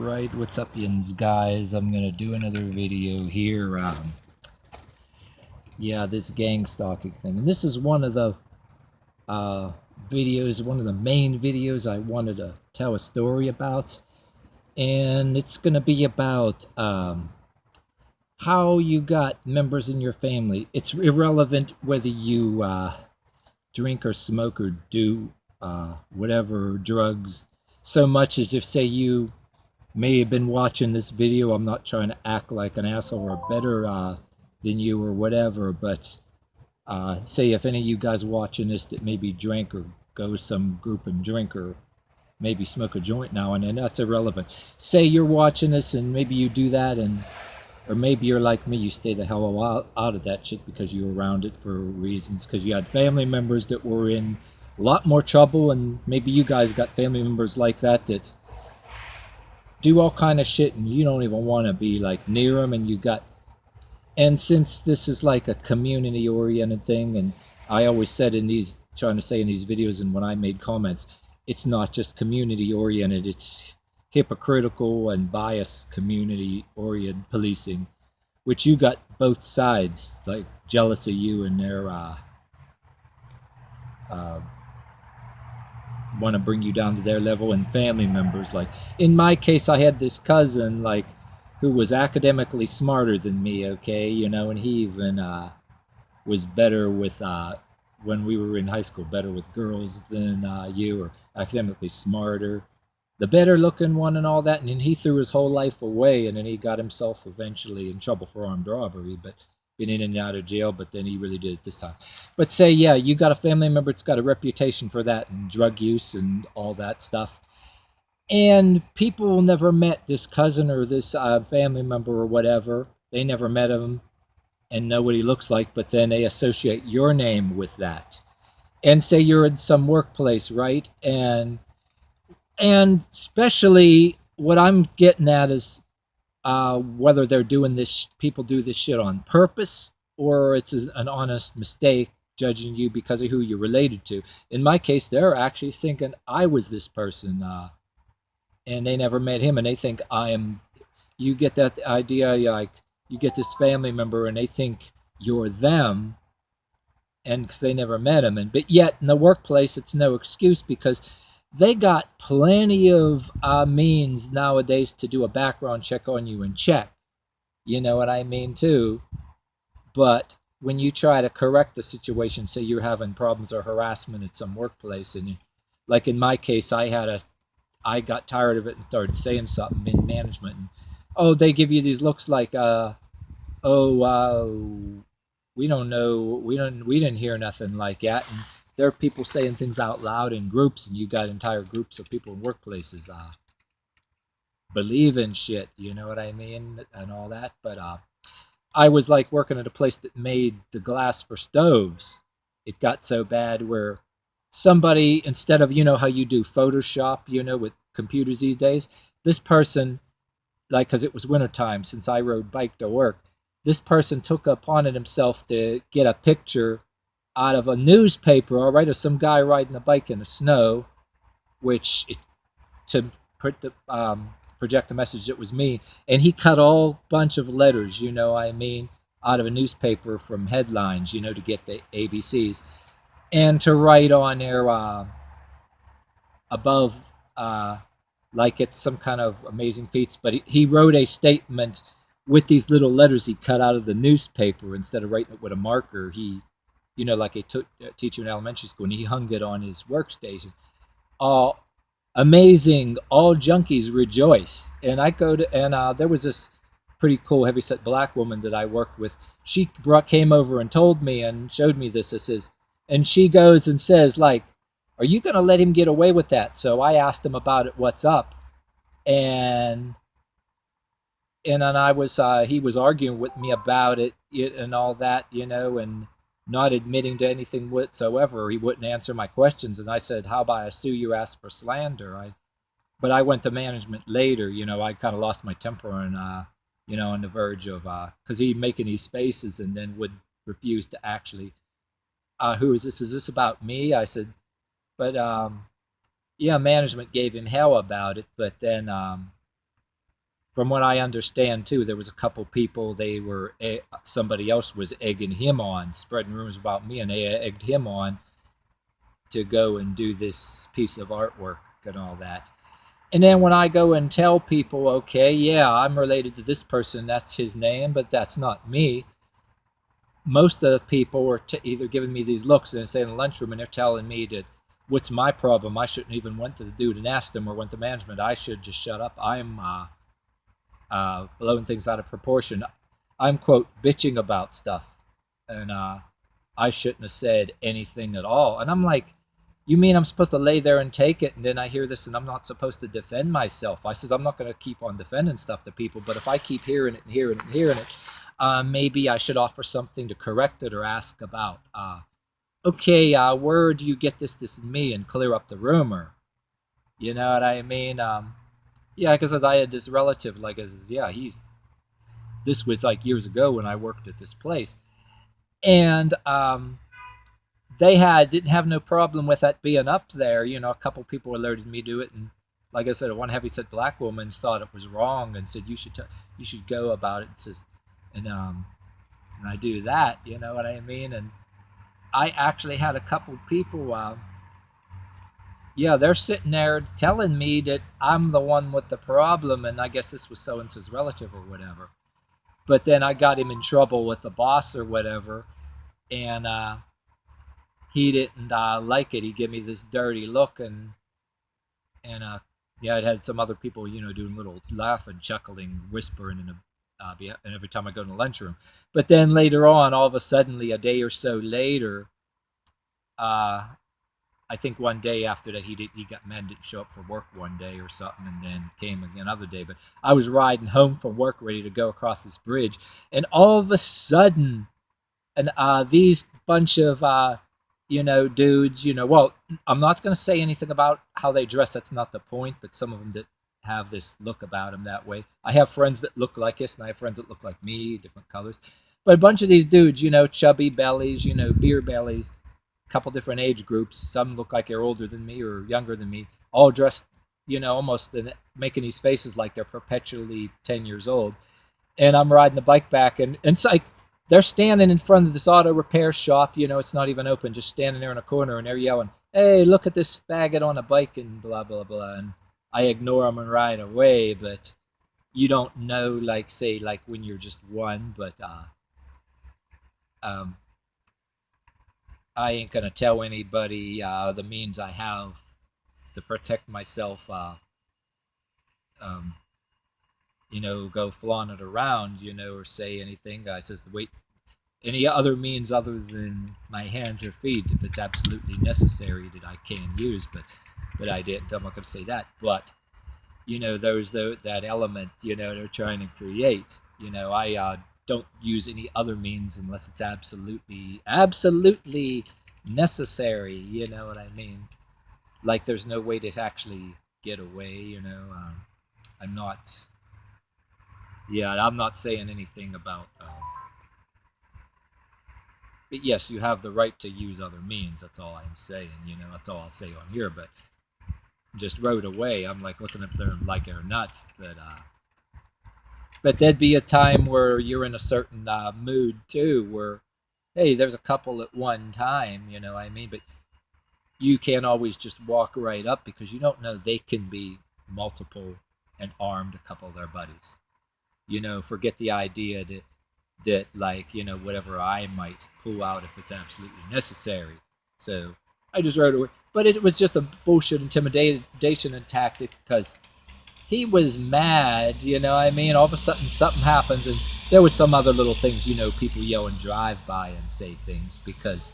Alright, what's up yins guys? I'm gonna do another video here. Yeah, this gang stalking thing. And this is one of the videos, one of the main videos I wanted to tell a story about. And it's gonna be about how you got members in your family. It's irrelevant whether you drink or smoke or do whatever drugs, so much as if, say, you may have been watching this video. I'm not trying to act like an asshole or better than you or whatever, but say if any of you guys watching this that maybe drink or go some group and drink or maybe smoke a joint now and then, that's irrelevant. Say you're watching this and maybe you do that, and or maybe you're like me, you stay the hell out of that shit because you were around it for reasons, because you had family members that were in a lot more trouble, and maybe you guys got family members like that that do all kind of shit and you don't even want to be like near them. And since this is like a community oriented thing, and I always said in these, trying to say in these videos and when I made comments, it's not just community oriented, it's hypocritical and biased community oriented policing, which you got both sides like jealous of you and their want to bring you down to their level, and family members. Like in my case, I had this cousin like who was academically smarter than me, okay, and he even was better with when we were in high school, better with girls than you, or academically smarter, the better looking one and all that. And then he threw his whole life away, and then he got himself eventually in trouble for armed robbery, but been in and out of jail, but then he really did it this time. But say, yeah, you got a family member that's got a reputation for that and drug use and all that stuff, and people never met this cousin or this family member or whatever. They never met him and know what he looks like, but then they associate your name with that. And say you're in some workplace, right? And especially what I'm getting at is whether they're doing this, people do this shit on purpose, or it's an honest mistake judging you because of who you're related to. In my case, they're actually thinking I was this person, and they never met him, and they think I am. You get that idea, like you get this family member and they think you're them, and because they never met him. And but yet in the workplace it's no excuse, because they got plenty of means nowadays to do a background check on you and check. You know what I mean, too? But when you try to correct a situation, say you're having problems or harassment at some workplace, and like in my case, I got tired of it and started saying something in management. And, oh, they give you these looks like, we don't know, we didn't hear nothing like that. And there are people saying things out loud in groups, and you got entire groups of people in workplaces believe in shit, you know what I mean, and all that. But I was like working at a place that made the glass for stoves. It got so bad where somebody, instead of, how you do Photoshop, with computers these days, this person, like, because it was wintertime, since I rode bike to work, this person took upon it himself to get a picture out of a newspaper, all right, of some guy riding a bike in the snow, to project the message that was me. And he cut all bunch of letters, out of a newspaper from headlines, to get the ABCs, and to write on there above, like it's some kind of amazing feats. But he wrote a statement with these little letters he cut out of the newspaper. Instead of writing it with a marker, he, like a teacher in elementary school, and he hung it on his workstation. Amazing, all junkies rejoice. And I go to, and there was this pretty cool heavyset black woman that I worked with. She came over and told me and showed me this. This is, and she goes and says, like, are you going to let him get away with that? So I asked him about it, what's up? And then I was, he was arguing with me about it and all that, and not admitting to anything whatsoever. He wouldn't answer my questions. And I said, how about I sue your ass for slander? But I went to management later, I kind of lost my temper and, on the verge of, because he'd making these faces and then would refuse to actually, who is this? Is this about me? I said, but, yeah, management gave him hell about it. But then, from what I understand too, there was a couple people, somebody else was egging him on, spreading rumors about me, and they egged him on to go and do this piece of artwork and all that. And then when I go and tell people, okay, yeah, I'm related to this person, that's his name, but that's not me, most of the people were either giving me these looks and say in the lunchroom, and they're telling me that what's my problem? I shouldn't even went to the dude and asked him, or went to management. I should just shut up. I'm blowing things out of proportion. I'm, quote, bitching about stuff, and I shouldn't have said anything at all. And I'm like, you mean I'm supposed to lay there and take it? And then I hear this and I'm not supposed to defend myself. I says, I'm not going to keep on defending stuff to people, but if I keep hearing it and hearing it and hearing it, maybe I should offer something to correct it or ask about. Okay, where do you get this is me, and clear up the rumor? You know what I mean? Yeah, because I had this relative, like, this was like years ago when I worked at this place. And they didn't have no problem with that being up there. You know, a couple people alerted me to it, and like I said, one heavyset black woman thought it was wrong and said you should go about it. And says, and I do that. You know what I mean? And I actually had a couple people. Yeah, they're sitting there telling me that I'm the one with the problem, and I guess this was so and so's relative or whatever. But then I got him in trouble with the boss or whatever, and he didn't like it. He gave me this dirty look, and yeah, it had some other people, you know, doing little laughing, chuckling, whispering, and every time I go in the lunchroom. But then later on, all of a sudden, a day or so later, I think one day after that, he got mad, didn't show up for work one day or something, and then came another day. But I was riding home from work, ready to go across this bridge, and all of a sudden, and these bunch of dudes, well, I'm not going to say anything about how they dress. That's not the point. But some of them that have this look about them that way. I have friends that look like us, and I have friends that look like me, different colors. But a bunch of these dudes, chubby bellies, beer bellies, a couple different age groups. Some look like they're older than me or younger than me, all dressed, almost making these faces like they're perpetually 10 years old. And I'm riding the bike back, and it's like, they're standing in front of this auto repair shop, it's not even open, just standing there in a corner, and they're yelling, hey, look at this faggot on a bike, and blah, blah, blah. And I ignore them and ride away, but you don't know, like, say, like when you're just one, but I ain't going to tell anybody the means I have to protect myself, go flaunt it around, or say anything. I says, wait, any other means other than my hands or feet, if it's absolutely necessary, that I can use, but I didn't. I'm not going to say that. But, there's that element, they're trying to create. I don't use any other means unless it's absolutely necessary, you know what I mean? Like, there's no way to actually get away, I'm not... Yeah, I'm not saying anything about... but yes, you have the right to use other means. That's all I'm saying, That's all I'll say on here, but just rode away. I'm like looking up there and like they're nuts. But there'd be a time where you're in a certain mood, too, where, hey, there's a couple at one time, I mean? But you can't always just walk right up because you don't know they can be multiple and armed, a couple of their buddies. Forget the idea that like, whatever I might pull out if it's absolutely necessary. So I just rode away. But it was just a bullshit intimidation and tactic because he was mad, I mean? All of a sudden something happens, and there was some other little things, people yell and drive by and say things because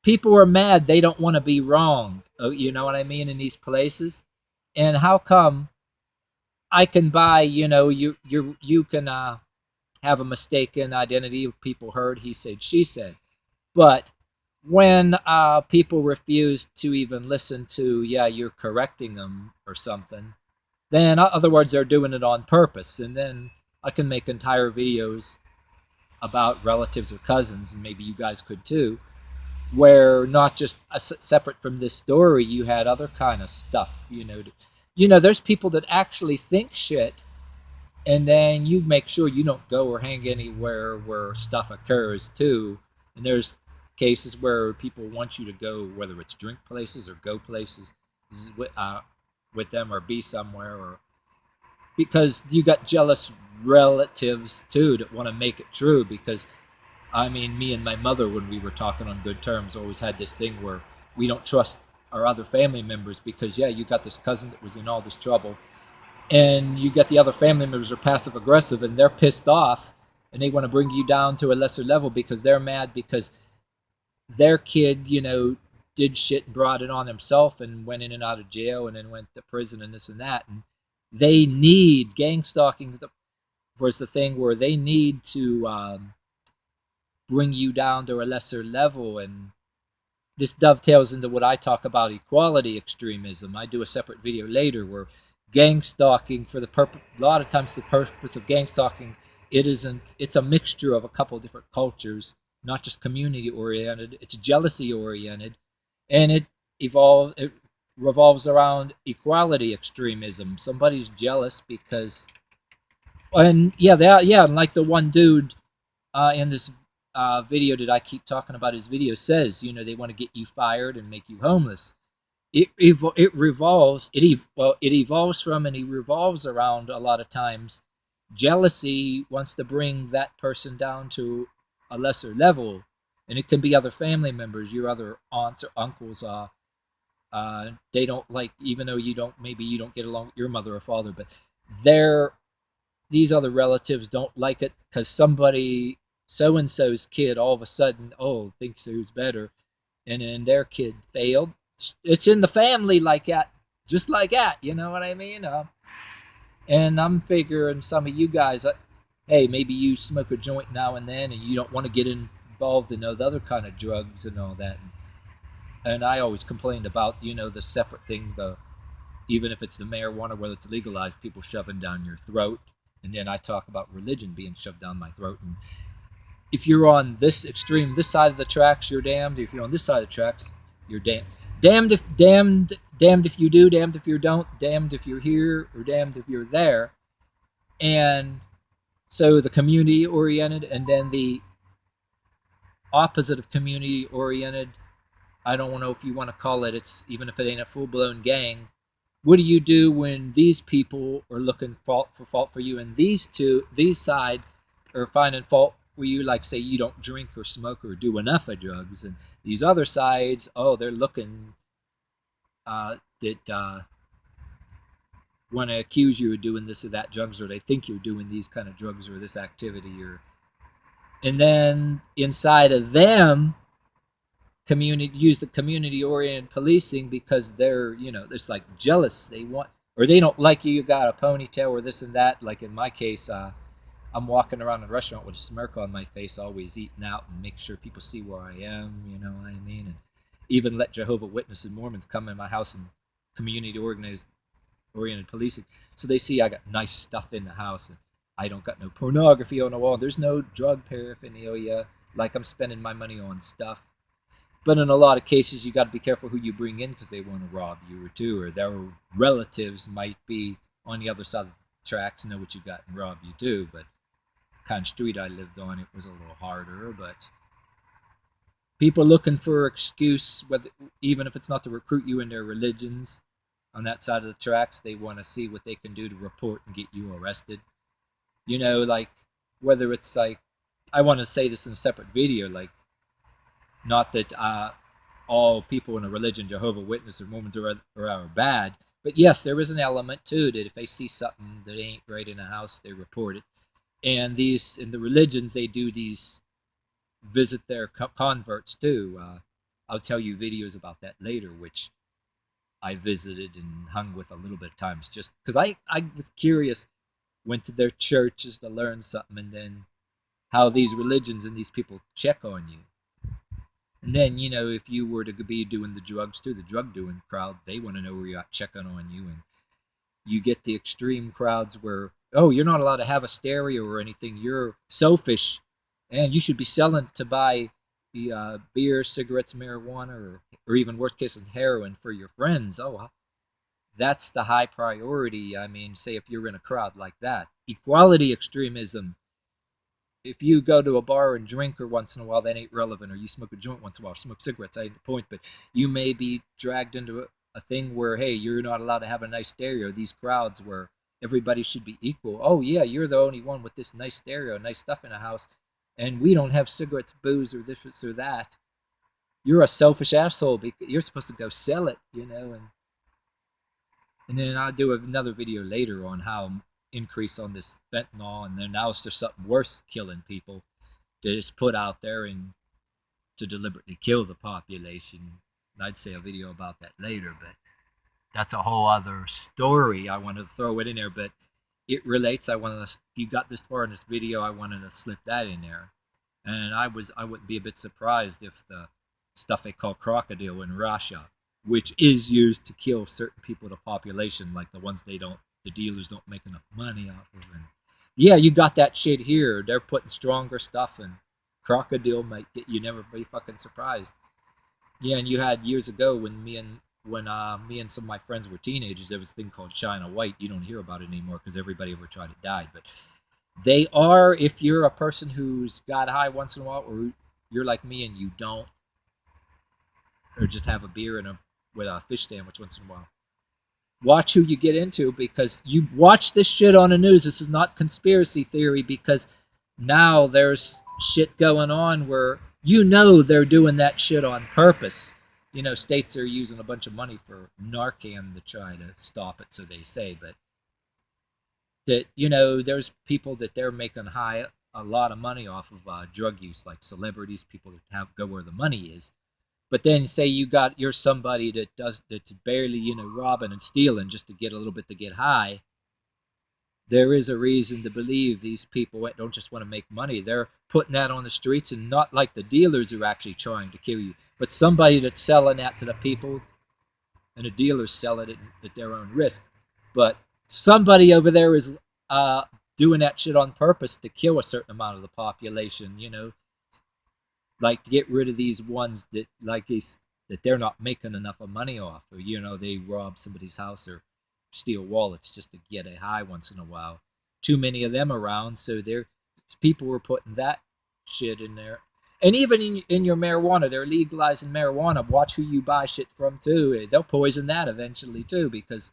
people are mad. They don't want to be wrong. You know what I mean? In these places. And how come I can buy, you can have a mistaken identity. People heard, he said, she said. But when people refuse to even listen to, yeah, you're correcting them or something, then in other words, they're doing it on purpose. And then I can make entire videos about relatives or cousins, and maybe you guys could too, where not just separate from this story, you had other kind of stuff, there's people that actually think shit And then you make sure you don't go or hang anywhere where stuff occurs too. And there's cases where people want you to go, whether it's drink places or go places with them, or be somewhere, or because you got jealous relatives too that want to make it true. Because I mean, me and my mother, when we were talking on good terms, always had this thing where we don't trust our other family members because, yeah, you got this cousin that was in all this trouble, and you got the other family members are passive aggressive and they're pissed off, and they want to bring you down to a lesser level because they're mad because their kid, did shit and brought it on himself and went in and out of jail and then went to prison and this and that. And they need gang stalking was the thing where they need to bring you down to a lesser level. And this dovetails into what I talk about, equality extremism. I do a separate video later where gang stalking, for the purpose, a lot of times the purpose of gang stalking, it's a mixture of a couple of different cultures, not just community oriented, it's jealousy oriented, and it revolves around equality extremism. Somebody's jealous because, and and like the one dude in this video that I keep talking about, his video says, they want to get you fired and make you homeless. It evolves from, and it revolves around, a lot of times jealousy wants to bring that person down to a lesser level. And it can be other family members, your other aunts or uncles. They don't like, even though you don't get along with your mother or father, but these other relatives don't like it because somebody, so and so's kid, all of a sudden, thinks who's better, and then their kid failed. It's in the family like that, just like that. You know what I mean? And I'm figuring some of you guys, hey, maybe you smoke a joint now and then, and you don't want to get involved in those other kind of drugs and all that. And I always complained about, the separate thing, even if it's the marijuana, whether it's legalized, people shoving down your throat. And then I talk about religion being shoved down my throat. And if you're on this extreme, this side of the tracks, you're damned. If you're on this side of the tracks, you're damned. Damned if you do, damned if you don't, damned if you're here, or damned if you're there. And so the community oriented, and then the opposite of community oriented, I don't know if you want to call it, it's even if it ain't a full-blown gang. What do you do when these people are looking for fault for you, and these side are finding fault for you, like say you don't drink or smoke or do enough of drugs, and these other sides, they're looking that want to accuse you of doing this or that drugs, or they think you're doing these kind of drugs or this activity, and then inside of them, use the community oriented policing because they're, it's like jealous. They want, or they don't like you got a ponytail or this and that. Like in my case, I'm walking around a restaurant with a smirk on my face, always eating out, and make sure people see where I am, you know what I mean? And even let Jehovah Witnesses and Mormons come in my house and community oriented policing, so they see I got nice stuff in the house, and I don't got no pornography on the wall. There's no drug paraphernalia, like I'm spending my money on stuff. But in a lot of cases, you got to be careful who you bring in because they want to rob you or their relatives might be on the other side of the tracks, know what you got, and rob you too. But the kind of street I lived on, it was a little harder. But people looking for an excuse, even if it's not to recruit you in their religions, on that side of the tracks, they want to see what they can do to report and get you arrested. Like whether it's like, I want to say this in a separate video, like, not that all people in a religion, Jehovah Witnesses or Mormons are bad, but yes, there is an element too that if they see something that ain't right in a house, they report it. And in the religions, they do these, visit their converts too. I'll tell you videos about that later, which I visited and hung with a little bit of times, just because I was curious, went to their churches to learn something, and then how these religions and these people check on you. And then, if you were to be doing the drugs too, the drug doing crowd, they want to know where you're at, checking on you. And you get the extreme crowds where, you're not allowed to have a stereo or anything. You're selfish, and you should be selling to buy the beer, cigarettes, marijuana, or even worst case, heroin for your friends. That's the high priority. I mean, say if you're in a crowd like that. Equality extremism, if you go to a bar and drink or once in a while, that ain't relevant. Or you smoke a joint once in a while, smoke cigarettes, I ain't the point. But you may be dragged into a thing where, hey, you're not allowed to have a nice stereo. These crowds where everybody should be equal. Oh yeah, you're the only one with this nice stereo, nice stuff in the house, and we don't have cigarettes, booze, or this or that. You're a selfish asshole because you're supposed to go sell it, you know. And then I'll do another video later on how increase on this fentanyl, and then now there's something worse killing people that is put out there and to deliberately kill the population. And I'd say a video about that later, but that's a whole other story. I wanted to throw it in there, but it relates. I wanted to, if you got this far in this video, I wanted to slip that in there. And I wouldn't be a bit surprised if the stuff they call crocodile in Russia, which is used to kill certain people in the population, like the ones the dealers don't make enough money off of. And yeah, you got that shit here. They're putting stronger stuff, and crocodile might get you. Never be fucking surprised. Yeah, and you had years ago when me and some of my friends were teenagers, there was a thing called China White. You don't hear about it anymore because everybody ever tried it died. But they are, if you're a person who's got high once in a while, or you're like me and you don't, or just have a beer with a fish sandwich once in a while, watch who you get into, because you watch this shit on the news. This is not conspiracy theory, because now there's shit going on where they're doing that shit on purpose. States are using a bunch of money for Narcan to try to stop it, so they say, but that, there's people that they're making a lot of money off of drug use, like celebrities, people that go where the money is. But then say you're somebody that's barely, robbing and stealing just to get a little bit to get high. There is a reason to believe these people don't just want to make money. They're putting that on the streets, and not like the dealers are actually trying to kill you, but somebody that's selling that to the people, and the dealers sell it at their own risk. But somebody over there is doing that shit on purpose to kill a certain amount of the population, like to get rid of these ones that that they're not making enough of money off, or they rob somebody's house or steal wallets just to get a high once in a while. Too many of them around, so people were putting that shit in there. And even in your marijuana, they're legalizing marijuana. Watch who you buy shit from too. They'll poison that eventually too, because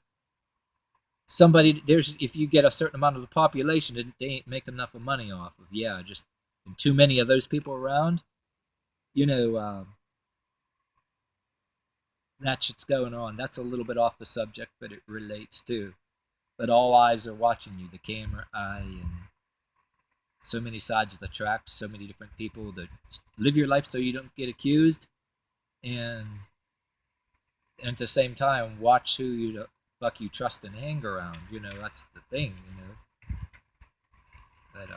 if you get a certain amount of the population, they ain't making enough of money off of. Yeah, just too many of those people around. That shit's going on. That's a little bit off the subject, but it relates too. But all eyes are watching you, the camera eye, and so many sides of the track, so many different people that live your life so you don't get accused, and at the same time, watch who the fuck you trust and hang around. That's the thing, But